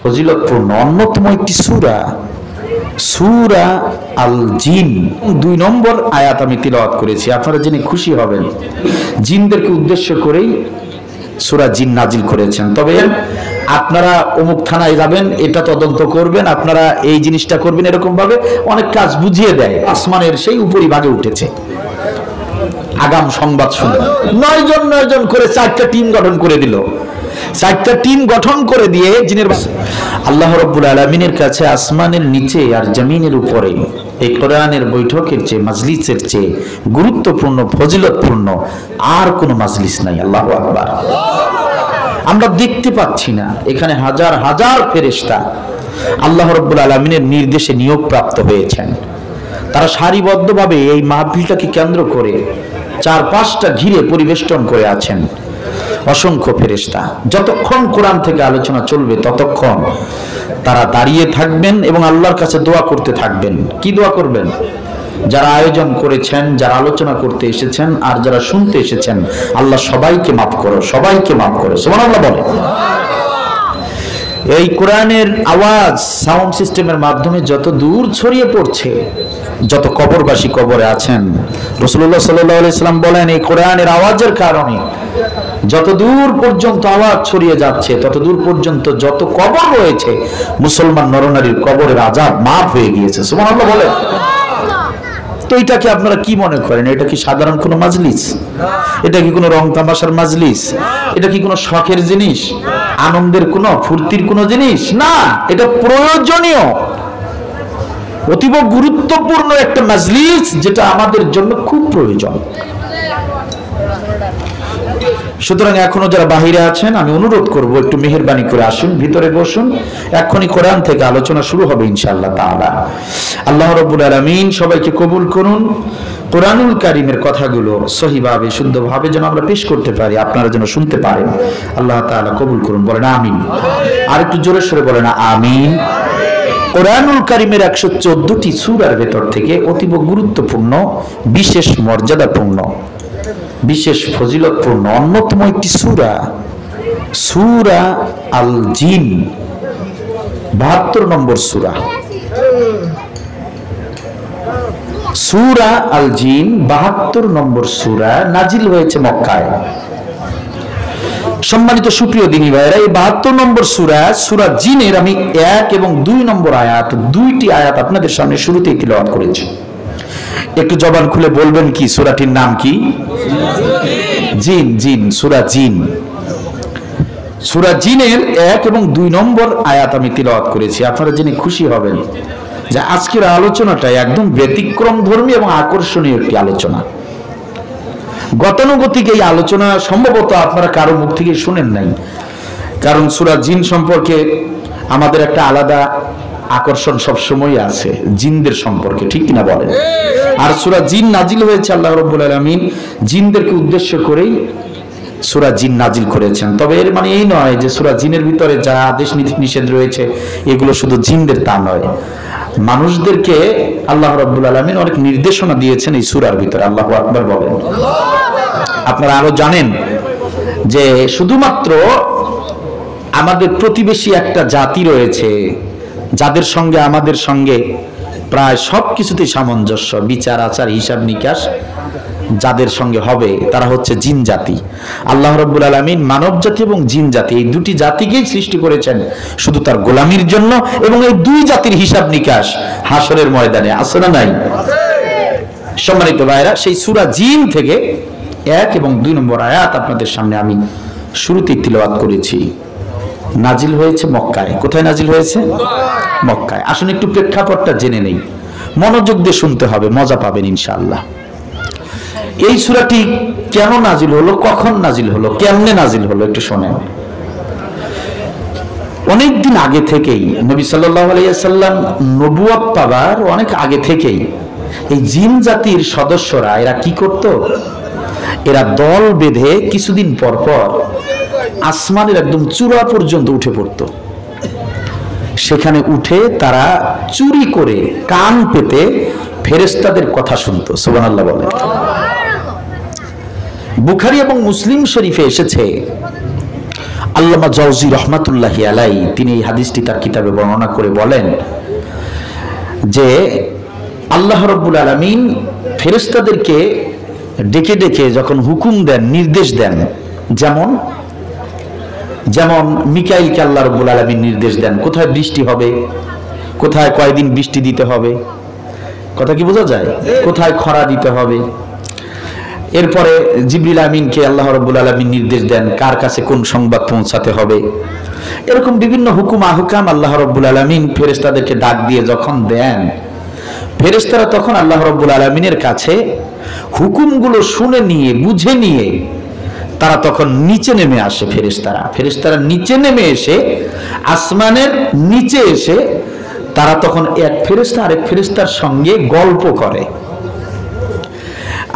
ফজিলতপূর্ণ অন্যতম একটি সূরা সূরা আল জিন 2 নম্বর আয়াত আমি তিলাওয়াত করেছি। আপনারা জেনে খুশি হবেন, জিনদেরকে উদ্দেশ্য করেই সূরা জিন নাজিল করেছেন। তবে আপনারা অমুক থানায় যাবেন, এটা তদন্ত করবেন, আপনারা এই জিনিসটা করবেন, এরকম ভাবে অনেক কাজ বুঝিয়ে দেয়। আসমানের সেই উপরিভাগে উঠেছে, আগাম সংবাদ শুনে 9 জন করে 4টা টিম গঠন করে দিল। 4টা টিম গঠন করে দিয়ে জিনের আল্লাহ রাব্বুল আলামিনের কাছে আসমানের নিচে আর জমিনের উপরে এই কোরআনের বৈঠকের চেয়ে, মাজলিসের চেয়ে গুরুত্বপূর্ণ, ফজিলতপূর্ণ আর কোনো মাজলিস নাই। আল্লাহু আকবার। আমরা দেখতে পাচ্ছি না, এখানে হাজার হাজার ফেরেশতা আল্লাহ রাব্বুল আলামিনের নির্দেশে নিয়োগপ্রাপ্ত হয়েছেন। তারা সারিবদ্ধভাবে এই মাহফিলটাকে কেন্দ্র করে 4-5টা ঘিরে পরিবেষ্টন করে আছেন অসংখ্য ফেরেশতা। যতক্ষণ কোরআন থেকে আলোচনা চলবে ততক্ষণ তারা দাঁড়িয়ে থাকবেন এবং আল্লাহর কাছে দোয়া করতে থাকবেন। কি দোয়া করবেন? যারা আয়োজন করেছেন, যারা আলোচনা করতে এসেছেন আর যারা শুনতে এসেছেন, আল্লাহ সবাইকে মাফ করো, সবাইকে মাফ করো। সুবহানাল্লাহ বলে। এই কোরআনের আওয়াজ সাউন্ড সিস্টেমের মাধ্যমে যত দূর ছড়িয়ে পড়ছে, যত কবরবাসী কবরে আছেন, রাসূলুল্লাহ সাল্লাল্লাহু আলাইহি সাল্লাম বলেন এই কোরআনের আওয়াজের কারণে যত দূর পর্যন্ত আওয়াজ ছড়িয়ে যাচ্ছে, তত দূর পর্যন্ত যত কবর রয়েছে মুসলমান নরনারীর কবরের আযাব মাফ হয়ে গিয়েছে। সুবহানাল্লাহ বলে। তো এটাকে আপনারা কি মনে করেন? এটা কি সাধারণ কোনো মাজলিস? এটা কি কোনো রং তামাশার মাজলিস? এটা কি কোনো শখের জিনিস, আনন্দের কোনো, ফুর্তির কোনো জিনিস? না, এটা প্রয়োজনীয়, অতীব গুরুত্বপূর্ণ একটা মাজলিস, যেটা আমাদের জন্য খুব প্রয়োজন। সুতরাং এখনো যারা বাহিরে আছেন, আমি অনুরোধ করব একটু মেহেরবানি করে আসুন, ভিতরে বসুন। এখনই কোরআন থেকে আলোচনা শুরু হবে ইনশাআল্লাহ তাআলা। আল্লাহ রাব্বুল আলামিন সবাইকে কবুল করুন। কোরআনুল কারীমের কথাগুলো সহিভাবে, শুদ্ধভাবে যেন আমরা পেশ করতে পারি, আপনারা যেন শুনতে পারেন। আল্লাহ তাআলা কবুল করুন, বলেন আমিন। আর একটু জোরে সরে বলেন আমিন। কোরআনুল কারীমের 114টি সূরার ভেতর থেকে অতীব গুরুত্বপূর্ণ, বিশেষ মর্যাদাপূর্ণ, বিশেষ ফজিলতপূর্ণ অন্যতম একটি সূরা সূরা আল জিন, 72 নম্বর সূরা। সূরা আল জিন 72 নম্বর সূরা নাজিল হয়েছে মক্কায়। সম্মানিত সুপ্রিয় দিনী ভাইরা, এই 72 নম্বর সূরা সূরা জিনের আমি 1 এবং 2 নম্বর আয়াত, 2টি আয়াত আপনাদের সামনে শুরুতেই তিলাওয়াত করেছি। একটু জবান খুলে বলবেন কি সূরাটির নাম কি? জিন। জিন, সূরা জিন। সূরা জিনের 1 এবং 2 নম্বর আয়াত আমি তিলাওয়াত করেছি। আপনারা জেনে খুশি হবেন যে আজকের আলোচনাটা একদম ব্যতিক্রম ধর্মী এবং আকর্ষণীয় একটি আলোচনা। গতানুগতিক এই আলোচনা সম্ভবত আপনারা কারো মুখ থেকে শুনেন নাই, কারণ সূরা জিন সম্পর্কে আমাদের একটা আলাদা আকর্ষণ সবসময় আছে জিনদের সম্পর্কে, ঠিক কিনা বলেন? আর সূরা জিন নাজিল হয়েছে, আল্লাহ রাব্বুল আলামিন জিনদেরকে উদ্দেশ্য করেই সূরা জিন নাজিল করেছেন। তবে এর মানে এই নয় যে সূরা জিনের ভিতরে যা আদেশ নিষেধ রয়েছে এগুলো শুধু জিনদের, তা নয়। মানুষদেরকে আল্লাহ রাব্বুল আলামিন অনেক নির্দেশনা দিয়েছেন এই সূরার ভিতরে। আল্লাহু আকবার বলেন। আপনারা আরো জানেন যে শুধুমাত্র আমাদের প্রতিবেশী একটা জাতি রয়েছে যাদের সঙ্গে আমাদের সঙ্গে প্রায় সবকিছুতেই সামঞ্জস্য, বিচার আচার হিসাব নিকাশ যাদের সঙ্গে হবে তারা হচ্ছে জিন জাতি। আল্লাহ রাব্বুল আলামিন মানব জাতি এবং জিন জাতি এই দুটি জাতিকেই সৃষ্টি করেছেন শুধু তার গোলামির জন্য, এবং এই 2 জাতির হিসাব নিকাশ হাসরের ময়দানে আছে না নাই? সম্মানিত ভাইরা, সেই সূরা জিন থেকে 1 এবং 2 নম্বর আয়াত আপনাদের সামনে আমি শুরুতেই তিলাওয়াত করেছি। নাজিল হয়েছে মক্কায়। কোথায় নাজিল হয়েছে? মক্কায়। আসুন একটু প্রেক্ষাপটটা জেনে নেই, মনোযোগ দিয়ে শুনতে হবে, মজা পাবেন ইনশাআল্লাহ। এই সূরাটি কেন নাজিল হলো, কখন নাজিল হলো, কেমনে নাজিল হলো একটু শোনেন। অনেকদিন আগে থেকেই নবী সাল্লাল্লাহু আলাইহি ওয়াসাল্লাম নবুয়ত পাবার অনেক আগে থেকেই এই জিন জাতির সদস্যরা এরা কি করত? এরা দল বেঁধে কিছুদিন পর পর আসমানের একদম চূড়া পর্যন্ত উঠে পড়তো। সেখানে উঠে তারা চুরি করে কান পেতে ফেরেশতাদের কথা শুনতো। সুবহানাল্লাহ বলে। বুখারী এবং মুসলিম শরীফে এসেছে আল্লামা জাওজি রহমাতুল্লাহি আলাইহি তিনি এই হাদিসটি তার কিতাবে বর্ণনা করে বলেন যে আল্লাহ রাব্বুল আলামিন ফেরেশতাদেরকে ডেকে ডেকে যখন হুকুম দেন, নির্দেশ দেন, যেমন যেমন মিকাইলকে আল্লাহ রাব্বুল আলামিন নির্দেশ দেন কোথায় বৃষ্টি হবে, কোথায় কয়দিন বৃষ্টি দিতে হবে, কথা কি বোঝা যায়, কোথায় খরা দিতে হবে। এরপরে জিবরিল আমিনকে আল্লাহ রাব্বুল আলামিন নির্দেশ দেন কার কাছে কোন সংবাদ পৌঁছাতে হবে। এরকম বিভিন্ন হুকুম আহকাম আল্লাহ রাব্বুল আলামিন ফেরেশতাদেরকে ডাক দিয়ে যখন দেন, ফেরেশতারা তখন আল্লাহ রাব্বুল আলামিনের কাছে হুকুমগুলো শুনে নিয়ে বুঝে নিয়ে তারা তখন নিচে নেমে আসে। ফেরেশতারা নিচে নেমে এসে আসমানের নিচে এসে তারা তখন এক ফেরেশতা আরেক ফেরেশতার সঙ্গে গল্প করে।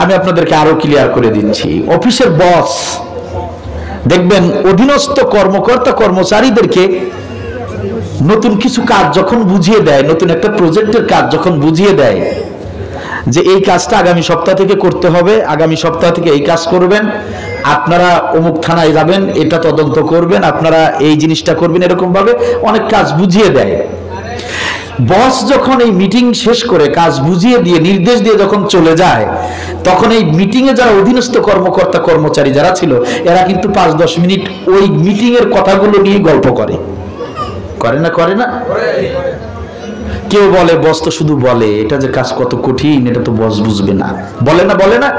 আমি আপনাদেরকে আরো ক্লিয়ার করে দিচ্ছি, অফিসের বস দেখবেন অধীনস্থ কর্মকর্তা কর্মচারীদেরকে নতুন কিছু কাজ যখন বুঝিয়ে দেয়, নতুন একটা প্রজেক্টের কাজ যখন বুঝিয়ে দেয় যে এই কাজটা আগামী সপ্তাহ থেকে করতে হবে, আগামী সপ্তাহ থেকে এই কাজ করবেন, আপনারা অমুক থানায় যাবেন, এটা তদন্ত করবেন, আপনারা এই জিনিসটা করবেন, এরকম ভাবে অনেক কাজ বুঝিয়ে দেয়। বস যখন এই মিটিং শেষ করে কাজ বুঝিয়ে দিয়ে নির্দেশ দিয়ে যখন চলে যায়, তখন এই মিটিং এ যারা অধীনস্থ কর্মকর্তা কর্মচারী যারা ছিল এরা কিন্তু 5-10 মিনিট ওই মিটিং এর কথাগুলো নিয়ে গল্প করে না। কেউ বলে বস তো শুধু বলে, এটা যে কাজ কত কঠিন এটা তো বস বুঝবে না, বলে না।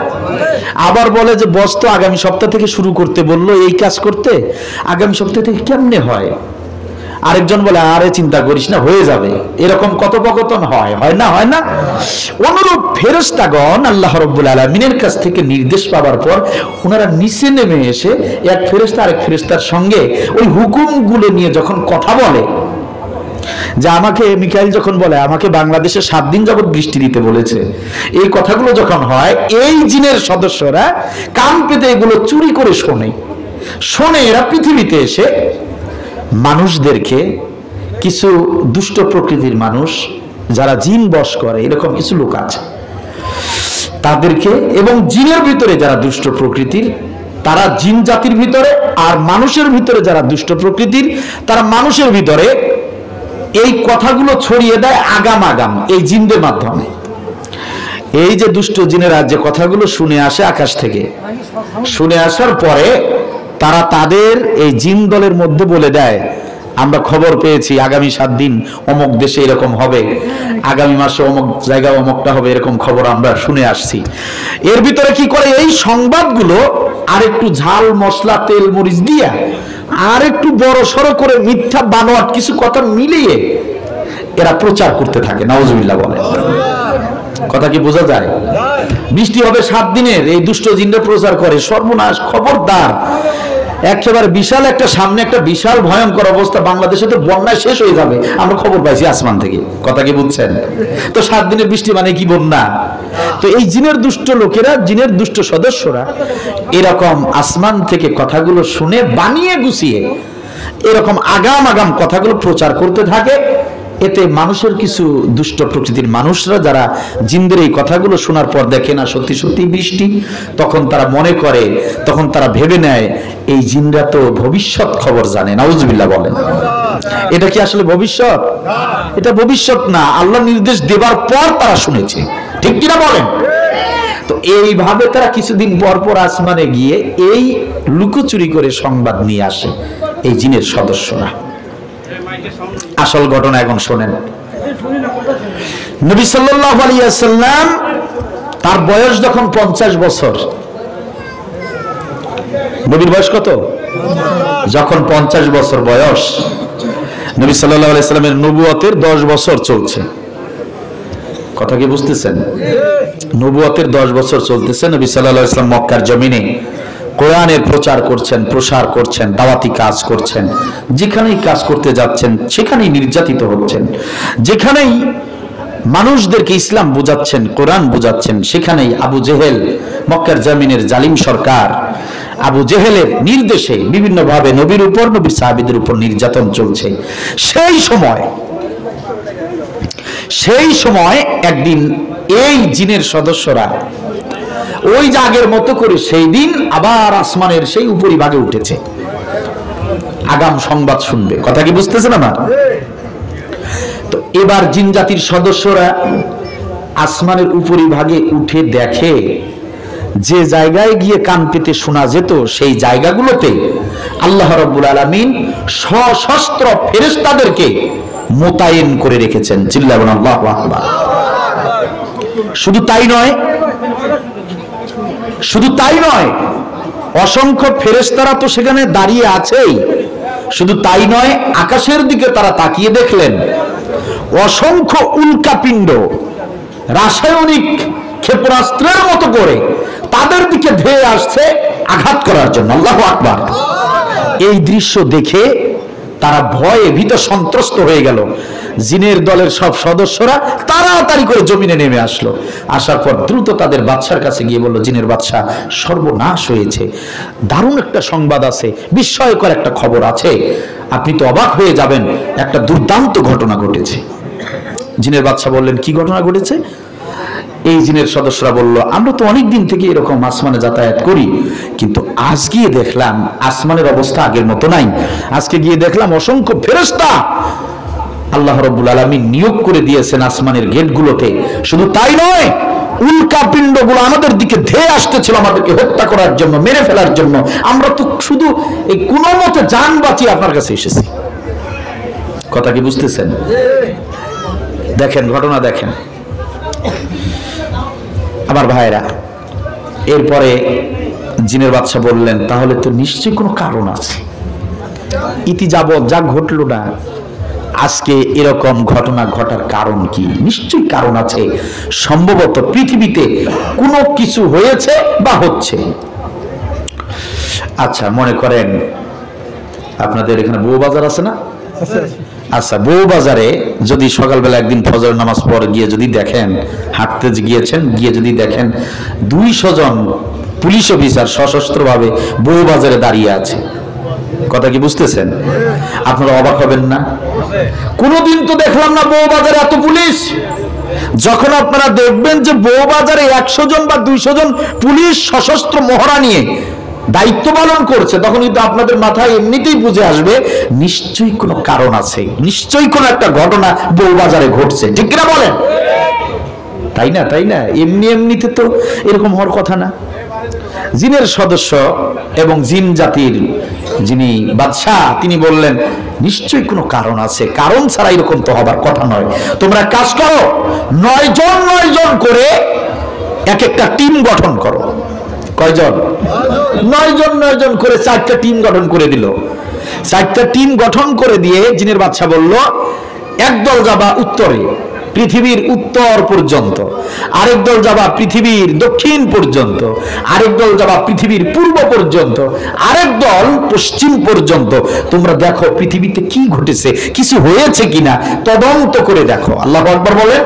আবার বলে যে বস তো আগামী সপ্তাহ থেকে শুরু করতে বললো এই কাজ করতে, আগামী সপ্তাহ থেকে কেমনে হয়। আরেকজন বলে আরে চিন্তা করিস না, হয়ে যাবে। এরকম কথোপকথন হয় না। অনুরূপ ফেরেশতাগণ আল্লাহ রাব্বুল আলামিনের কাছ থেকে নির্দেশ পাওয়ার পর ওনারা নিচে নেমে এসে এক ফেরেশতা আরেক ফেরেশতার সঙ্গে ওই হুকুমগুলো নিয়ে যখন কথা বলে, যে আমাকে মিকাইল যখন বলে আমাকে বাংলাদেশে 7 দিন যাবত বৃষ্টি দিতে বলেছে, এই কথাগুলো যখন হয় এই জিনের সদস্যরা কান পেতে এগুলো চুরি করে শোনে। এরা পৃথিবীতে এসে মানুষদেরকে, কিছু দুষ্ট প্রকৃতির মানুষ যারা জিন বশ করে এরকম কিছু লোক আছে, তাদেরকে এবং জিনের ভিতরে যারা দুষ্ট প্রকৃতির তারা জিন জাতির ভিতরে, আর মানুষের ভিতরে যারা দুষ্ট প্রকৃতির তারা মানুষের ভিতরে এই কথাগুলো ছড়িয়ে দেয় আগাম এই জিনদের মাধ্যমে। এই যে দুষ্ট জিনেরা যে কথাগুলো শুনে আসে আকাশ থেকে, শুনে আসার পরে তারা তাদের এই জিন দলের মধ্যে বলে দেয় আমরা খবর পেয়েছি আগামী 7 দিন অমুক দেশে এরকম হবে, আগামী মাসে অমুক জায়গায় অমুকটা হবে, এরকম খবর আমরা শুনে আসছি। এর ভিতরে কি করে এই সংবাদগুলো আর একটু ঝাল মশলা তেল মরিচ দিয়া আর একটু বড় সড়ো করে মিথ্যা বানোয়াট কিছু কথা মিলিয়ে এরা প্রচার করতে থাকে। নাউজুবিল্লাহ বলে, কথা কি বোঝা যায়? বৃষ্টি হবে 7 দিনের, এই দুষ্ট জিনরা প্রচার করে সর্বনাশ, খবরদার, একেবারে বিশাল একটা সামনে একটা বিশাল ভয়ঙ্কর অবস্থা, বাংলাদেশে তো বন্যায় শেষ হয়ে যাবে, আমরা খবর পাইছি আসমান থেকে, কথা কি বুঝছেন? তো 7 দিনের বৃষ্টি মানে কি বন্যা? তো এই জিনের দুষ্ট লোকেরা, জিনের দুষ্ট সদস্যরা এরকম আসমান থেকে কথাগুলো শুনে বানিয়ে গুছিয়ে এরকম আগাম কথাগুলো প্রচার করতে থাকে। এতে মানুষের কিছু দুষ্ট প্রকৃতির মানুষরা যারা জিনদের এই কথাগুলো শোনার পর দেখে না সত্যি বৃষ্টি, তখন তারা মনে করে, তখন তারা ভেবে নেয় এই জিনরা তো ভবিষ্যৎ খবর জানে। নাউজুবিল্লাহ বলেন, এটা কি আসলে ভবিষ্যৎ? এটা ভবিষ্যৎ না, আল্লাহ নির্দেশ দেবার পর তারা শুনেছে, ঠিক কিনা বলেন? তো এইভাবে তারা কিছুদিন পর আসমানে গিয়ে এই লুকোচুরি করে সংবাদ নিয়ে আসে এই জিনের সদস্যরা। আসল ঘটনা এখন শোনেন। নবী সাল্লাল্লাহু আলাইহি ওয়াসাল্লাম তার বয়স যখন 50 বছর, নবীর বয়স কত? যখন 50 বছর বয়স, নবী সাল্লাল্লাহু আলাইহি ওয়াসাল্লামের নবুয়তের 10 বছর চলছে, কথা কি বুঝতেছেন? নবুয়তের 10 বছর চলতেছে। নবী সাল্লাল্লাহু আলাইহি ওয়াসাল্লাম মক্কার জমিনে কোরআনের প্রচার করছেন, প্রসার করছেন, দাওয়াতি কাজ করছেন, যেখানেই কাজ করতে যাচ্ছেন সেখানেই নির্যাতিত হচ্ছেন, যেখানেই মানুষদেরকে ইসলাম বোঝাচ্ছেন, কোরআন বোঝাচ্ছেন, সেখানেই আবু জেহেল, মক্কার জমিনের জালিম সরকার আবু জেহেলের নির্দেশে বিভিন্নভাবে নবীর উপর, নবীর সাহাবীদের উপর নির্যাতন চলছে। সেই সময় একদিন এই জিনের সদস্যরা ওই যে আগের মতো করে সেই দিন আবার আসমানের সেই উপরিভাগে উঠেছে। আগাম সংবাদ শুনবে। কথা কি বুঝতেছেন আমার? তো এবার জিন জাতির সদস্যরা আসমানের উপরিভাগে উঠে দেখে যে জায়গায় গিয়ে কান পেতে শোনা যেত সেই জায়গাগুলোতে আল্লাহ রাব্বুল আলামিন সশস্ত্র ফেরেশতাদেরকে মোতায়েন করে রেখেছেন। চিল্লাবেন আল্লাহু আকবার। শুধু তাই নয়, অসংখ্য ফেরেশতারা তো সেখানে দাঁড়িয়ে আছেই। শুধু তাই নয়, আকাশের দিকে তারা তাকিয়ে দেখলেন অসংখ্য উল্কাপিণ্ড রাসায়নিক ক্ষেপণাস্ত্রের মতো করে তাদের দিকে ধেয়ে আসছে আঘাত করার জন্য। আল্লাহু আকবার। এই দৃশ্য দেখে তারা ভয়ে ভীত সন্ত্রস্ত হয়ে গেল। জিনের দলের সব সদস্যরা তাড়াতাড়ি করে জমিনে নেমে আসলো। আসার পর দ্রুত তাদের বাদশার কাছে গিয়ে বলল, জিনের বাদশা, সর্বনাশ হয়েছে, দারুণ একটা সংবাদ আছে, বিস্ময়কর একটা খবর আছে, আপনি তো অবাক হয়ে যাবেন, একটা দুর্দান্ত ঘটনা ঘটেছে। জিনের বাদশা বললেন, কি ঘটনা ঘটেছে? এই জিনের সদস্যরা বলল, আমরা তো অনেক দিন থেকে এরকম আসমানে যাতায়াত করি, কিন্তু আজ গিয়ে দেখলাম আসমানের অবস্থা আগের মতো নাই। আজকে গিয়ে দেখলাম অসংখ্য ফেরেশতা আল্লাহ রাব্বুল আলামিন নিয়োগ করে দিয়েছেন আসমানের গেটগুলোতে। শুধু তাই নয়, উল্কাপিণ্ডগুলো আমাদের দিকে ধেয়ে আসতেছিল আমাদেরকে হত্যা করার জন্য, মেরে ফেলার জন্য। আমরা তো শুধু এই কোনো মতে জান বাঁচিয়ে আপনার কাছে এসেছি। কথা কি বুঝতেছেন? দেখেন ঘটনা দেখেন আমার ভাইরা। এরপরে জিনের বাদশা বললেন, তাহলে তো নিশ্চয়ই কোনো কারণ আছে। ইতি যাবৎ যা ঘটলো না, আজকে এরকম ঘটনা ঘটার কারণ কি? নিশ্চয়ই কারণ আছে। সম্ভবত পৃথিবীতে কোনো কিছু হয়েছে বা হচ্ছে। আচ্ছা, মনে করেন আপনাদের এখানে বউ বাজার আছে না? আচ্ছা, বউ বাজারে যদি সকালবেলা একদিন ফজর নামাজ পড়ে গিয়ে যদি দেখেন, হাঁটতে গিয়েছেন, গিয়ে যদি দেখেন 200 জন পুলিশ অফিসার সশস্ত্রভাবে বউ বাজারে দাঁড়িয়ে আছে। কথা কি বুঝতেছেন? আপনারা অবাক হবেন না? কোনদিন তো দেখলাম না বউ বাজারে এত পুলিশ। যখন আপনারা দেখবেন যে বউ বাজারে 100 জন বা 200 জন পুলিশ সশস্ত্র মহড়া নিয়ে দায়িত্ব পালন করছে, তখন কিন্তু আপনাদের মাথায় এমনিতেই বুঝে আসবে নিশ্চয়ই কোনো কারণ আছে, নিশ্চয়ই কোনো একটা ঘটনা বউ বাজারে ঘটছে। ঠিক কিনা বলেন? তাই না? এমনিতে তো এরকম হওয়ার কথা না। জিনের সদস্য এবং জিন জাতির যিনি বাদশাহ, তিনি বললেন, নিশ্চয়ই কোনো কারণ আছে, কারণ ছাড়া এরকম তো হবার কথা নয়। তোমরা কাজ করো, 9 জন করে এক একটা টিম গঠন করো। কয়জন? 9 জন করে 4টা টিম গঠন করে দিল। 4টা টিম গঠন করে দিয়ে জিনের বাদশা বলল, একদল যাবা উত্তরে, পৃথিবীর উত্তর পর্যন্ত, আরেক দল যাবা পৃথিবীর দক্ষিণ পর্যন্ত, আরেক দল যাবা পৃথিবীর পূর্ব পর্যন্ত, আরেক দল পশ্চিম পর্যন্ত। তোমরা দেখো পৃথিবীতে কি ঘটেছে, কিছু হয়েছে কিনা তদন্ত করে দেখো। আল্লাহু আকবার বলে।